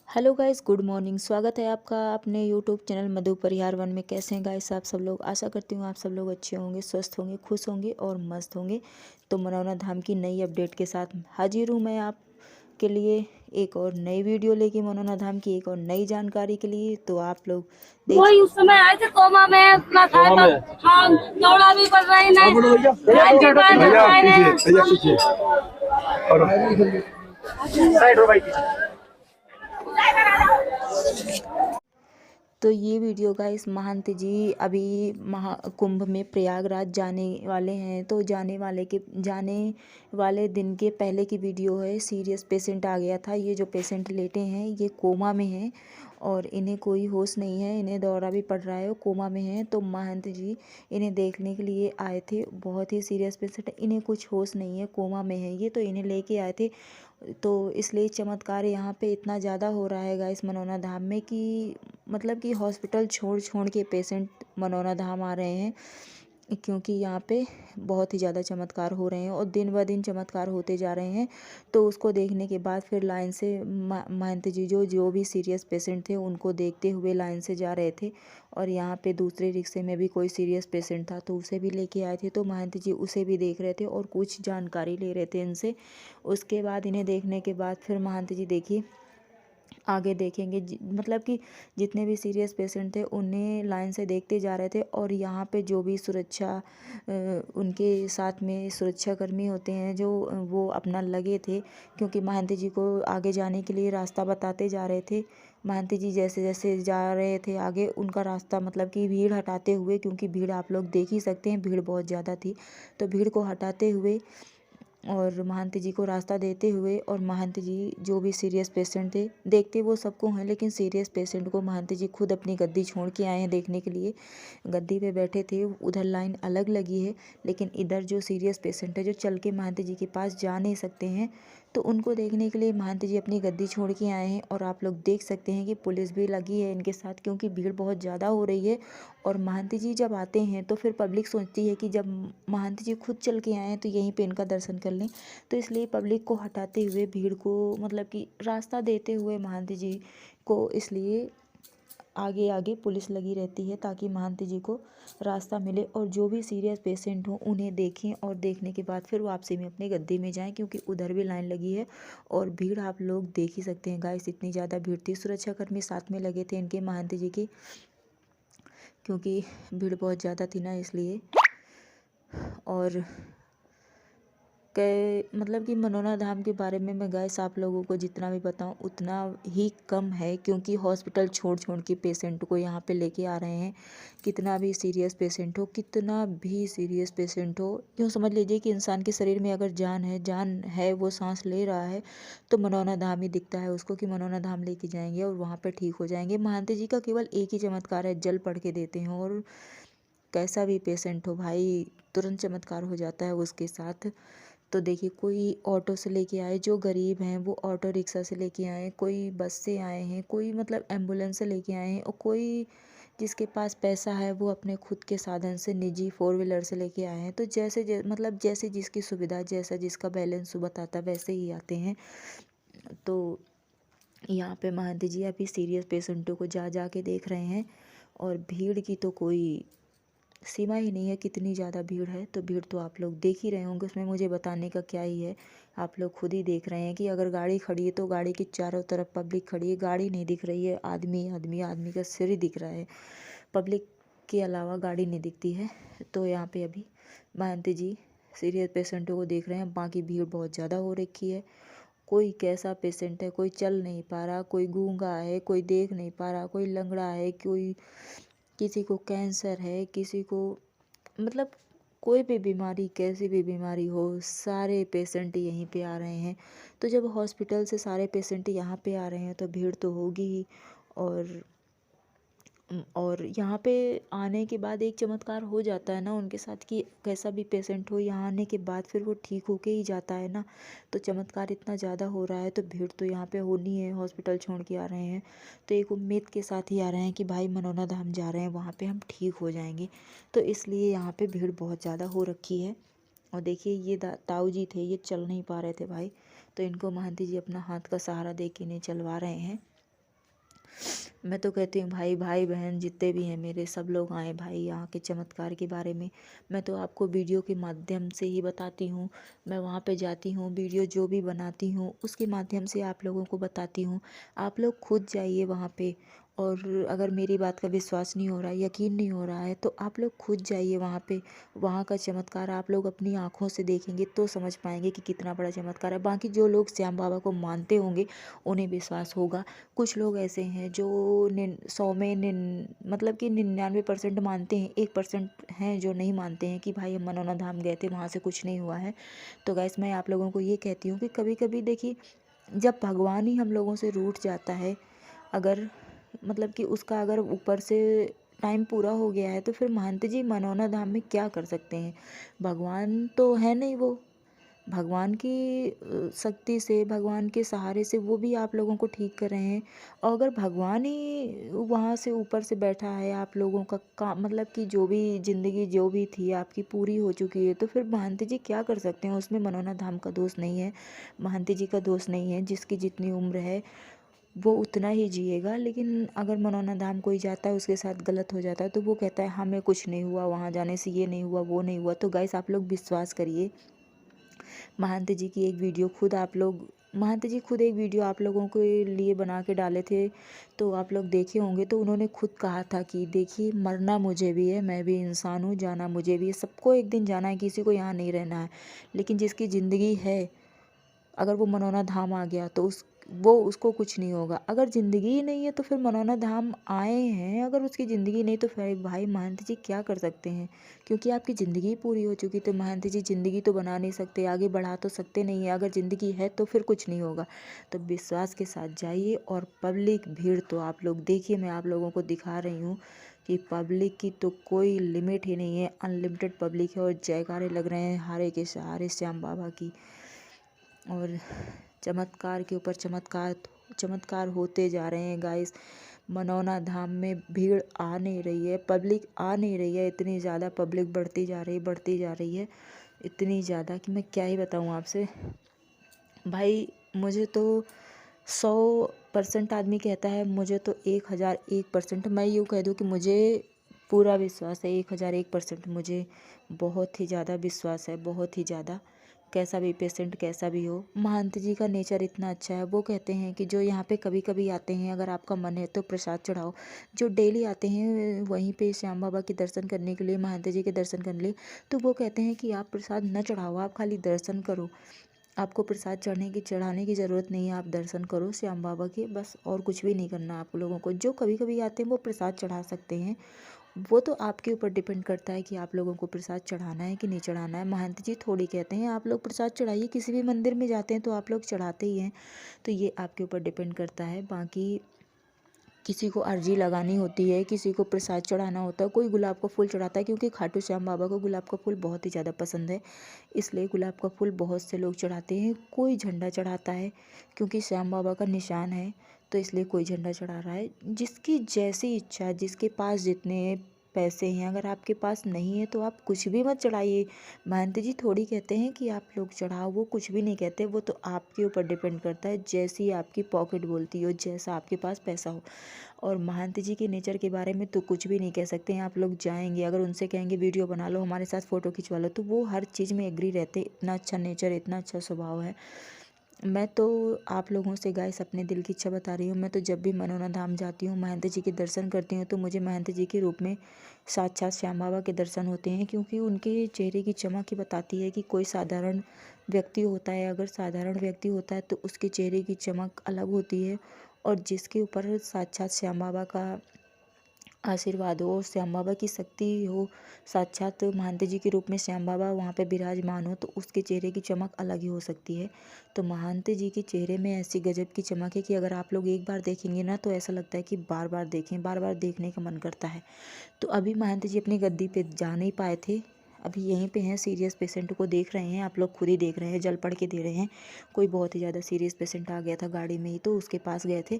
Hello guys, good morning. स्वागत है आपका अपने यूट्यूब चैनल मधु परिहार वन में। कैसे हैं गाइस आप सब लोग? आशा करती हूँ आप सब लोग अच्छे होंगे, स्वस्थ होंगे, खुश होंगे और मस्त होंगे। तो मनौना धाम की नई अपडेट के साथ हाजिर हूँ मैं आपके लिए एक और नई वीडियो लेके, मनौना धाम की एक और नई जानकारी के लिए। तो आप लोग देख वही उस समय आए थे कोमा में अपना खाए हाँ दौड़ा भी पड़ रही नहीं तो ये वीडियो गाइस, महंत जी अभी महाकुंभ में प्रयागराज जाने वाले हैं। तो जाने वाले दिन के पहले की वीडियो है। सीरियस पेशेंट आ गया था। ये जो पेशेंट लेटे हैं ये कोमा में हैं और इन्हें कोई होश नहीं है, इन्हें दौरा भी पड़ रहा है, कोमा में हैं। तो महंत जी इन्हें देखने के लिए आए थे। बहुत ही सीरियस पेशेंट, इन्हें कुछ होश नहीं है, कोमा में है ये। तो इन्हें लेके आए थे। तो इसलिए चमत्कार यहाँ पे इतना ज़्यादा हो रहा है गाइस मनौना धाम में कि मतलब कि हॉस्पिटल छोड़ छोड़ के पेशेंट मनौना धाम आ रहे हैं, क्योंकि यहाँ पे बहुत ही ज़्यादा चमत्कार हो रहे हैं और दिन ब दिन चमत्कार होते जा रहे हैं। तो उसको देखने के बाद फिर लाइन से महंत जी जो भी सीरियस पेशेंट थे उनको देखते हुए लाइन से जा रहे थे। और यहाँ पे दूसरे रिक्शे में भी कोई सीरियस पेशेंट था तो उसे भी लेके आए थे। तो महंत जी उसे भी देख रहे थे और कुछ जानकारी ले रहे थे इनसे। उसके बाद इन्हें देखने के बाद फिर महंत जी देखिए आगे देखेंगे, मतलब कि जितने भी सीरियस पेशेंट थे उन्हें लाइन से देखते जा रहे थे। और यहाँ पे जो भी सुरक्षा उनके साथ में सुरक्षाकर्मी होते हैं जो वो अपना लगे थे, क्योंकि महंत जी को आगे जाने के लिए रास्ता बताते जा रहे थे। महंत जी जैसे जैसे जा रहे थे आगे उनका रास्ता मतलब कि भीड़ हटाते हुए, क्योंकि भीड़ आप लोग देख ही सकते हैं, भीड़ बहुत ज़्यादा थी। तो भीड़ को हटाते हुए और महंत जी को रास्ता देते हुए, और महंत जी जो भी सीरियस पेशेंट थे देखते वो सबको हैं, लेकिन सीरियस पेशेंट को महंत जी खुद अपनी गद्दी छोड़ के आए हैं देखने के लिए। गद्दी पे बैठे थे, उधर लाइन अलग लगी है, लेकिन इधर जो सीरियस पेशेंट है जो चल के महंत जी के पास जा नहीं सकते हैं, तो उनको देखने के लिए महंत जी अपनी गद्दी छोड़ के आए हैं। और आप लोग देख सकते हैं कि पुलिस भी लगी है इनके साथ, क्योंकि भीड़ बहुत ज़्यादा हो रही है। और महंत जी जब आते हैं तो फिर पब्लिक सोचती है कि जब महंत जी खुद चल के आए हैं तो यहीं पे इनका दर्शन कर लें। तो इसलिए पब्लिक को हटाते हुए, भीड़ को मतलब कि रास्ता देते हुए महंत जी को, इसलिए आगे आगे पुलिस लगी रहती है ताकि महंत जी को रास्ता मिले और जो भी सीरियस पेशेंट हो उन्हें देखें और देखने के बाद फिर वापसी में अपने गद्दे में जाएं, क्योंकि उधर भी लाइन लगी है। और भीड़ आप लोग देख ही सकते हैं गाइस, इतनी ज़्यादा भीड़ थी। सुरक्षाकर्मी साथ में लगे थे इनके महंत जी के, क्योंकि भीड़ बहुत ज़्यादा थी ना इसलिए। और के मतलब कि मनौना धाम के बारे में मैं गाइस आप लोगों को जितना भी बताऊं उतना ही कम है, क्योंकि हॉस्पिटल छोड़ छोड़ के पेशेंट को यहाँ पे लेके आ रहे हैं। कितना भी सीरियस पेशेंट हो, कितना भी सीरियस पेशेंट हो, यूँ समझ लीजिए कि इंसान के शरीर में अगर जान है, वो सांस ले रहा है, तो मनौना धाम ही दिखता है उसको कि मनौना धाम लेके जाएंगे और वहाँ पर ठीक हो जाएंगे। महंत जी का केवल एक ही चमत्कार है, जल पढ़ के देते हैं और कैसा भी पेशेंट हो भाई तुरंत चमत्कार हो जाता है उसके साथ। तो देखिए, कोई ऑटो से लेके आए, जो गरीब हैं वो ऑटो रिक्शा से लेके आए, कोई बस से आए हैं, कोई मतलब एम्बुलेंस से लेके आए हैं, और कोई जिसके पास पैसा है वो अपने खुद के साधन से निजी फोर व्हीलर से लेके आए हैं। तो मतलब जैसे जिसकी सुविधा, जैसा जिसका बैलेंस बताता वैसे ही आते हैं। तो यहाँ पे महंत जी अभी सीरियस पेशेंटों को जा जा के देख रहे हैं। और भीड़ की तो कोई सीमा ही नहीं है, कितनी ज़्यादा भीड़ है। तो भीड़ तो आप लोग देख ही रहे होंगे, उसमें मुझे बताने का क्या ही है। आप लोग खुद ही देख रहे हैं कि अगर गाड़ी खड़ी है तो गाड़ी के चारों तरफ पब्लिक खड़ी है, गाड़ी नहीं दिख रही है, आदमी आदमी आदमी का सिर ही दिख रहा है, पब्लिक के अलावा गाड़ी नहीं दिखती है। तो यहाँ पे अभी महंत जी सीरियस पेशेंटों को देख रहे हैं। बाकी भीड़ बहुत ज़्यादा हो रखी है। कोई कैसा पेशेंट है, कोई चल नहीं पा रहा, कोई गूंगा है, कोई देख नहीं पा रहा, कोई लंगड़ा है, कोई किसी को कैंसर है, किसी को मतलब कोई भी बीमारी, कैसी भी बीमारी हो, सारे पेशेंट यहीं पे आ रहे हैं। तो जब हॉस्पिटल से सारे पेशेंट यहाँ पे आ रहे हैं तो भीड़ तो होगी ही। और यहाँ पे आने के बाद एक चमत्कार हो जाता है ना उनके साथ कि कैसा भी पेशेंट हो, यहाँ आने के बाद फिर वो ठीक होके ही जाता है ना। तो चमत्कार इतना ज़्यादा हो रहा है तो भीड़ तो यहाँ पे होनी है, हॉस्पिटल छोड़ के आ रहे हैं तो एक उम्मीद के साथ ही आ रहे हैं कि भाई मनौना धाम जा रहे हैं, वहाँ पे हम ठीक हो जाएंगे। तो इसलिए यहाँ पे भीड़ बहुत ज़्यादा हो रखी है। और देखिए ये ताऊ जी थे, ये चल नहीं पा रहे थे भाई, तो इनको महंत जी अपना हाथ का सहारा दे के इन्हें चलवा रहे हैं। मैं तो कहती हूँ भाई भाई बहन जितने भी हैं मेरे, सब लोग आए भाई यहाँ के चमत्कार के बारे में। मैं तो आपको वीडियो के माध्यम से ही बताती हूँ। मैं वहाँ पे जाती हूँ, वीडियो जो भी बनाती हूँ उसके माध्यम से आप लोगों को बताती हूँ। आप लोग खुद जाइए वहाँ पे, और अगर मेरी बात का विश्वास नहीं हो रहा है, यकीन नहीं हो रहा है, तो आप लोग खुद जाइए वहाँ पे। वहाँ का चमत्कार आप लोग अपनी आँखों से देखेंगे तो समझ पाएंगे कि कितना बड़ा चमत्कार है। बाकी जो लोग श्याम बाबा को मानते होंगे उन्हें विश्वास होगा। कुछ लोग ऐसे हैं जो 100 में मतलब कि 99% मानते हैं, 1% हैं जो नहीं मानते हैं कि भाई हम मनौना धाम गए थे, वहाँ से कुछ नहीं हुआ है। तो गैस मैं आप लोगों को ये कहती हूँ कि कभी कभी देखिए, जब भगवान ही हम लोगों से रूठ जाता है, अगर मतलब कि उसका अगर ऊपर से टाइम पूरा हो गया है, तो फिर महंत जी मनौना धाम में क्या कर सकते हैं। भगवान तो है नहीं, वो भगवान की शक्ति से, भगवान के सहारे से वो भी आप लोगों को ठीक कर रहे हैं। और अगर भगवान ही वहाँ से ऊपर से बैठा है, आप लोगों का काम मतलब कि जो भी ज़िंदगी जो भी थी आपकी पूरी हो चुकी है, तो फिर महंत जी क्या कर सकते हैं। उसमें मनौना धाम का दोष नहीं है, महंत जी का दोष नहीं है। जिसकी जितनी उम्र है वो उतना ही जिएगा। लेकिन अगर मनौना धाम कोई जाता है, उसके साथ गलत हो जाता है, तो वो कहता है हमें कुछ नहीं हुआ, वहाँ जाने से ये नहीं हुआ वो नहीं हुआ। तो गाइस आप लोग विश्वास करिए, महंत जी की एक वीडियो खुद आप लोग, महंत जी खुद एक वीडियो आप लोगों के लिए बना के डाले थे, तो आप लोग देखे होंगे। तो उन्होंने खुद कहा था कि देखिए मरना मुझे भी है, मैं भी इंसान हूँ, जाना मुझे भी है, सबको एक दिन जाना है, किसी को यहाँ नहीं रहना है। लेकिन जिसकी ज़िंदगी है, अगर वो मनौना धाम आ गया तो उसको कुछ नहीं होगा। अगर ज़िंदगी ही नहीं है तो फिर मनौना धाम आए हैं, अगर उसकी ज़िंदगी नहीं तो फिर भाई महंत जी क्या कर सकते हैं। क्योंकि आपकी ज़िंदगी पूरी हो चुकी, तो महंत जी ज़िंदगी तो बना नहीं सकते, आगे बढ़ा तो सकते नहीं है। अगर ज़िंदगी है तो फिर कुछ नहीं होगा। तो विश्वास के साथ जाइए। और पब्लिक भीड़ तो आप लोग देखिए, मैं आप लोगों को दिखा रही हूँ कि पब्लिक की तो कोई लिमिट ही नहीं है, अनलिमिटेड पब्लिक है। और जयकारे लग रहे हैं हारे के सहारे श्याम बाबा की। और चमत्कार के ऊपर चमत्कार चमत्कार होते जा रहे हैं गाइस। मनौना धाम में भीड़ आ नहीं रही है, पब्लिक आ नहीं रही है। इतनी ज़्यादा पब्लिक बढ़ती जा रही है इतनी ज़्यादा कि मैं क्या ही बताऊँ आपसे। भाई मुझे तो 100% आदमी कहता है, मुझे तो 1001%, मैं यूँ कह दूँ कि मुझे पूरा विश्वास है, 1001% मुझे बहुत ही ज़्यादा विश्वास है, बहुत ही ज़्यादा। कैसा भी पेशेंट कैसा भी हो, महंत जी का नेचर इतना अच्छा है। वो कहते हैं कि जो यहाँ पे कभी कभी आते हैं, अगर आपका मन है तो प्रसाद चढ़ाओ। जो डेली आते हैं वहीं पे श्याम बाबा के दर्शन करने के लिए, महंत जी के दर्शन करने के लिए, तो वो कहते हैं कि आप प्रसाद न चढ़ाओ, आप खाली दर्शन करो। आपको प्रसाद चढ़ाने की ज़रूरत नहीं है, आप दर्शन करो श्याम बाबा के, बस और कुछ भी नहीं करना आप लोगों को। जो कभी कभी आते हैं वो प्रसाद चढ़ा सकते हैं, वो तो आपके ऊपर डिपेंड करता है कि आप लोगों को प्रसाद चढ़ाना है कि नहीं चढ़ाना है। महंत जी थोड़ी कहते हैं आप लोग प्रसाद चढ़ाइए, किसी भी मंदिर में जाते हैं तो आप लोग चढ़ाते ही हैं। तो ये आपके ऊपर डिपेंड करता है। बाकी किसी को अर्जी लगानी होती है, किसी को प्रसाद चढ़ाना होता है, कोई गुलाब का फूल चढ़ाता है, क्योंकि खाटू श्याम बाबा को गुलाब का फूल बहुत ही ज़्यादा पसंद है, इसलिए गुलाब का फूल बहुत से लोग चढ़ाते हैं। कोई झंडा चढ़ाता है, क्योंकि श्याम बाबा का निशान है, तो इसलिए कोई झंडा चढ़ा रहा है। जिसकी जैसी इच्छा, जिसके पास जितने पैसे हैं, अगर आपके पास नहीं है तो आप कुछ भी मत चढ़ाइए। महंत जी थोड़ी कहते हैं कि आप लोग चढ़ाओ, वो कुछ भी नहीं कहते, वो तो आपके ऊपर डिपेंड करता है, जैसी आपकी पॉकेट बोलती हो, जैसा आपके पास पैसा हो। और महंत जी के नेचर के बारे में तो कुछ भी नहीं कह सकते हैं। आप लोग जाएंगे, अगर उनसे कहेंगे वीडियो बना लो, हमारे साथ फ़ोटो खिंचवा लो, तो वो हर चीज़ में एग्री रहते। इतना अच्छा नेचर, इतना अच्छा स्वभाव है। मैं तो आप लोगों से गाइस अपने दिल की इच्छा बता रही हूँ। मैं तो जब भी मनौना धाम जाती हूँ, महंत जी के दर्शन करती हूँ, तो मुझे महंत जी के रूप में साक्षात श्याम बाबा के दर्शन होते हैं। क्योंकि उनके चेहरे की चमक ही बताती है कि कोई साधारण व्यक्ति होता है, अगर साधारण व्यक्ति होता है तो उसके चेहरे की चमक अलग होती है। और जिसके ऊपर साक्षात श्याम बाबा का आशीर्वाद हो, श्याम बाबा की शक्ति हो, साक्षात महंत जी के रूप में श्याम बाबा वहाँ पे विराजमान हो, तो उसके चेहरे की चमक अलग ही हो सकती है। तो महंत जी के चेहरे में ऐसी गजब की चमक है कि अगर आप लोग एक बार देखेंगे ना, तो ऐसा लगता है कि बार बार देखें, बार बार देखने का मन करता है। तो अभी महंत जी अपनी गद्दी पे जा नहीं पाए थे, अभी यहीं पे हैं, सीरियस पेशेंट को देख रहे हैं। आप लोग खुद ही देख रहे हैं, जल पढ़ के दे रहे हैं। कोई बहुत ही ज़्यादा सीरियस पेशेंट आ गया था गाड़ी में ही, तो उसके पास गए थे।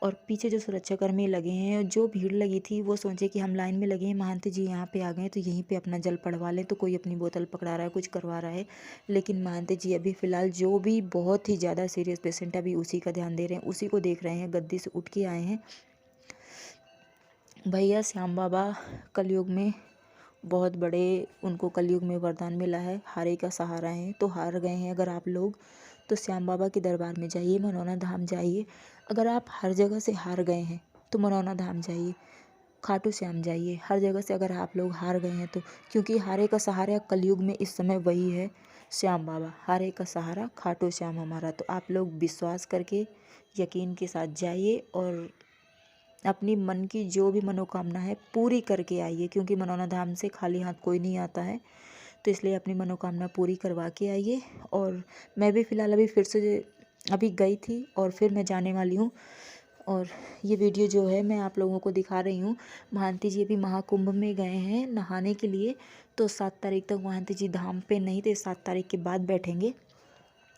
और पीछे जो सुरक्षाकर्मी लगे हैं, जो भीड़ लगी थी वो सोचे कि हम लाइन में लगे हैं, महंत जी यहाँ पे आ गए तो यहीं पे अपना जल पड़वा लें। तो कोई अपनी बोतल पकड़ा रहा है, कुछ करवा रहा है, लेकिन महंत जी अभी फ़िलहाल जो भी बहुत ही ज़्यादा सीरियस पेशेंट है अभी उसी का ध्यान दे रहे हैं, उसी को देख रहे हैं। गद्दी से उठ के आए हैं भैया। श्याम बाबा कलयुग में बहुत बड़े, उनको कलयुग में वरदान मिला है, हारे का सहारा है। तो हार गए हैं अगर आप लोग तो श्याम बाबा के दरबार में जाइए, मनौना धाम जाइए। अगर आप हर जगह से हार गए हैं तो मनौना धाम जाइए, खाटू श्याम जाइए। हर जगह से अगर आप लोग हार गए हैं तो, क्योंकि हारे का सहारा कलयुग में इस समय वही है, श्याम बाबा। हारे का सहारा खाटू श्याम हमारा। तो आप लोग विश्वास करके यकीन के साथ जाइए और अपनी मन की जो भी मनोकामना है पूरी करके आइए, क्योंकि मनौना धाम से खाली हाथ कोई नहीं आता है। तो इसलिए अपनी मनोकामना पूरी करवा के आइए। और मैं भी फ़िलहाल अभी फिर से अभी गई थी और फिर मैं जाने वाली हूँ। और ये वीडियो जो है मैं आप लोगों को दिखा रही हूँ। महंत जी अभी महाकुंभ में गए हैं नहाने के लिए, तो 7 तारीख तक महंत जी धाम पे नहीं थे, 7 तारीख के बाद बैठेंगे।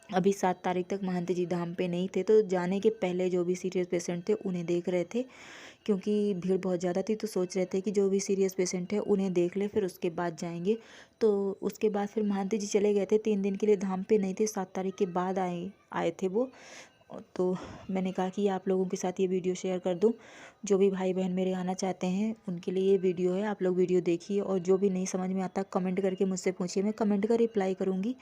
अभी 7 तारीख तक महंत जी धाम पे नहीं थे, तो जाने के पहले जो भी सीरियस पेशेंट थे उन्हें देख रहे थे, क्योंकि भीड़ बहुत ज़्यादा थी। तो सोच रहे थे कि जो भी सीरियस पेशेंट है उन्हें देख ले, फिर उसके बाद जाएंगे। तो उसके बाद फिर महंत जी चले गए थे 3 दिन के लिए, धाम पे नहीं थे, 7 तारीख के बाद आए थे वो। तो मैंने कहा कि आप लोगों के साथ ये वीडियो शेयर कर दूं। जो भी भाई बहन मेरे आना चाहते हैं उनके लिए ये वीडियो है, आप लोग वीडियो देखिए। और जो भी नहीं समझ में आता कमेंट करके मुझसे पूछिए, मैं कमेंट का रिप्लाई करूँगी।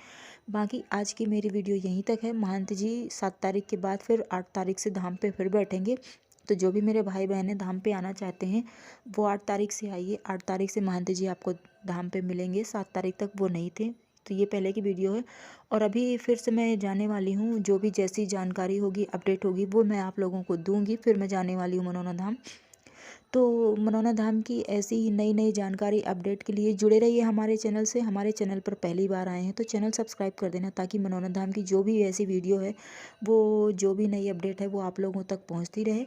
बाकी आज की मेरी वीडियो यहीं तक है। महंत जी 7 तारीख के बाद फिर 8 तारीख से धाम पे फिर बैठेंगे। तो जो भी मेरे भाई बहन हैं धाम पे आना चाहते हैं वो 8 तारीख से आइए। 8 तारीख से महंत जी आपको धाम पे मिलेंगे, 7 तारीख तक वो नहीं थे। तो ये पहले की वीडियो है। और अभी फिर से मैं जाने वाली हूँ, जो भी जैसी जानकारी होगी अपडेट होगी वो मैं आप लोगों को दूंगी। फिर मैं जाने वाली हूँ मनौना धाम। तो मनौना धाम की ऐसी ही नई नई जानकारी अपडेट के लिए जुड़े रहिए हमारे चैनल से। हमारे चैनल पर पहली बार आए हैं तो चैनल सब्सक्राइब कर देना, ताकि मनौना धाम की जो भी ऐसी वीडियो है, वो जो भी नई अपडेट है वो आप लोगों तक पहुंचती रहे।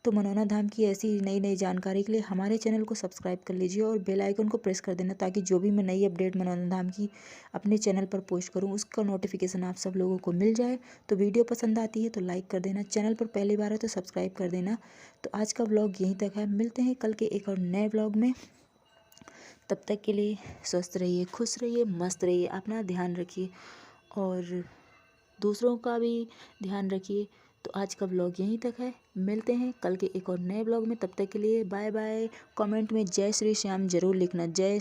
तो मनौना धाम की ऐसी नई नई जानकारी के लिए हमारे चैनल को सब्सक्राइब कर लीजिए और बेल आइकन को प्रेस कर देना, ताकि जो भी मैं नई अपडेट मनौना धाम की अपने चैनल पर पोस्ट करूँ उसका नोटिफिकेशन आप सब लोगों को मिल जाए। तो वीडियो पसंद आती है तो लाइक कर देना, चैनल पर पहली बार है तो सब्सक्राइब कर देना। तो आज का व्लॉग यहीं तक है, मिलते हैं कल के एक और नए व्लॉग में। तब तक के लिए स्वस्थ रहिए, खुश रहिए, मस्त रहिए, अपना ध्यान रखिए और दूसरों का भी ध्यान रखिए। तो आज का व्लॉग यहीं तक है, मिलते हैं कल के एक और नए व्लॉग में। तब तक के लिए बाय बाय। कमेंट में जय श्री श्याम जरूर लिखना। जय